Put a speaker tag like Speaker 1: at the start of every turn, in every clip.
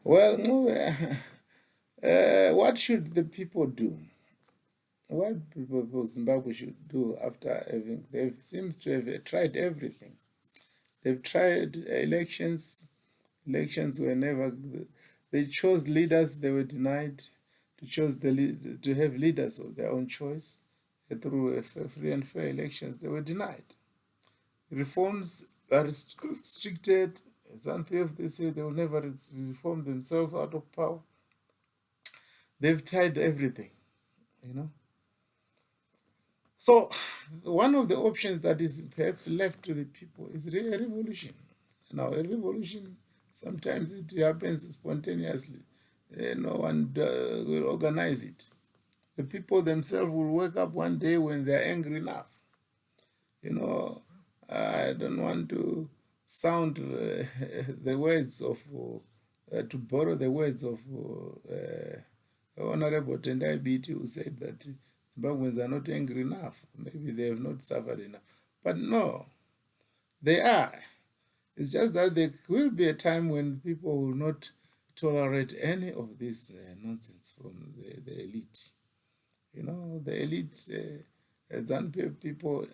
Speaker 1: Well, no, what should the people do? What people of Zimbabwe should do after having, they seems to have tried everything. They've tried elections. Elections were never. They chose leaders. They were denied to choose to have leaders of their own choice through a free and fair elections. They were denied. Reforms are restricted. Some people, they say they will never reform themselves out of power. They've tried everything, you know. So, one of the options that is perhaps left to the people is a revolution. Now, a revolution, sometimes it happens spontaneously. No one will organize it. The people themselves will wake up one day when they're angry enough. You know, I don't want to sound the words of, to borrow the words of Honorable Tendai Biti, who said that Zimbabweans are not angry enough. Maybe they have not suffered enough. But no, they are. It's just that there will be a time when people will not tolerate any of this nonsense from the elite. You know, the elite, ZANU people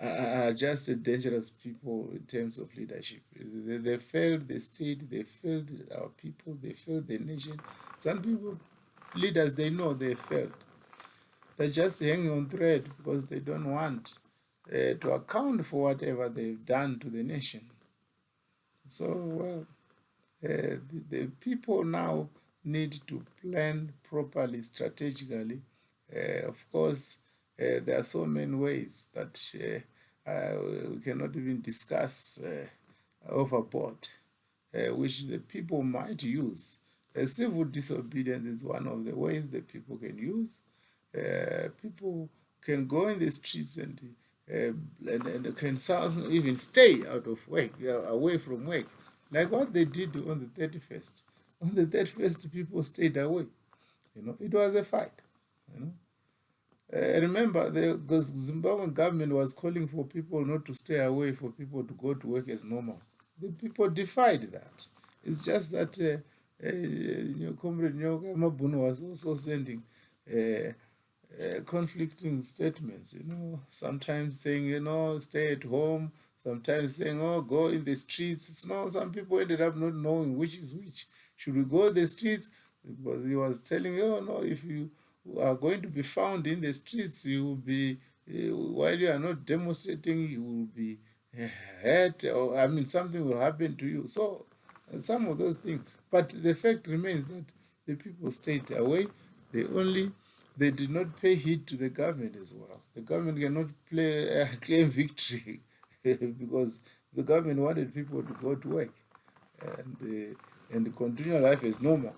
Speaker 1: are just dangerous people in terms of leadership. They failed the state, they failed our people, they failed the nation. Some people, leaders, they know they failed. They're just hanging on thread because they don't want to account for whatever they've done to the nation. So, well, the people now need to plan properly, strategically. Of course, there are so many ways that we cannot even discuss overboard, which the people might use. Civil disobedience is one of the ways that people can use. People can go in the streets and can even stay out of work, away from work, like what they did on the 31st. On the 31st, people stayed away. You know, it was a fight. You know, remember, the Zimbabwean government was calling for people not to stay away, for people to go to work as normal. The people defied that. It's just that Comrade Nyoka Mabunu was also sending conflicting statements, you know, sometimes saying, you know, stay at home, sometimes saying, oh, go in the streets. You know, some people ended up not knowing which is which. Should we go in the streets? Because he was telling, oh, no, if you are going to be found in the streets, you will be, while you are not demonstrating, you will be hurt, or I mean, something will happen to you. So, some of those things. But the fact remains that the people stayed away. They did not pay heed to the government as well. The government cannot claim victory because the government wanted people to go to work and continue life as normal.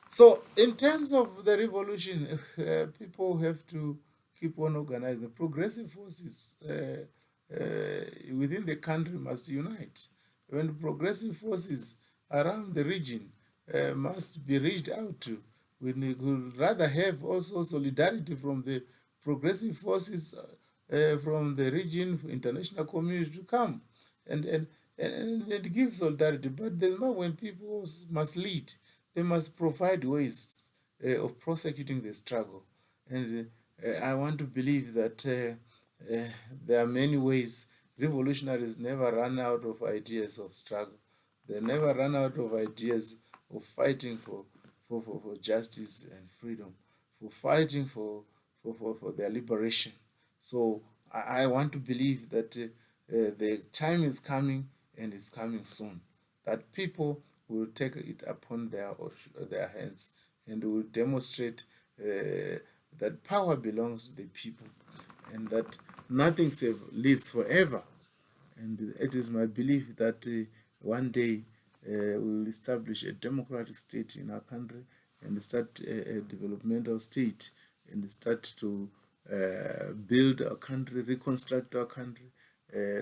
Speaker 1: So, in terms of the revolution, people have to keep on organizing. The progressive forces within the country must unite. When the progressive forces around the region must be reached out to, we would rather have also solidarity from the progressive forces from the region, international community to come and give solidarity. But there's not when people must lead. They must provide ways of prosecuting the struggle. And I want to believe that there are many ways. Revolutionaries never run out of ideas of struggle. They never run out of ideas of fighting for justice and freedom, for fighting for their liberation. So I want to believe that the time is coming, and it's coming soon, that people will take it upon their hands and will demonstrate that power belongs to the people and that nothing lives forever. And it is my belief that one day we will establish a democratic state in our country and start a developmental state and start to build our country, reconstruct our country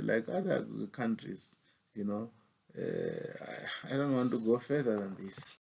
Speaker 1: like other countries, you know. I don't want to go further than this.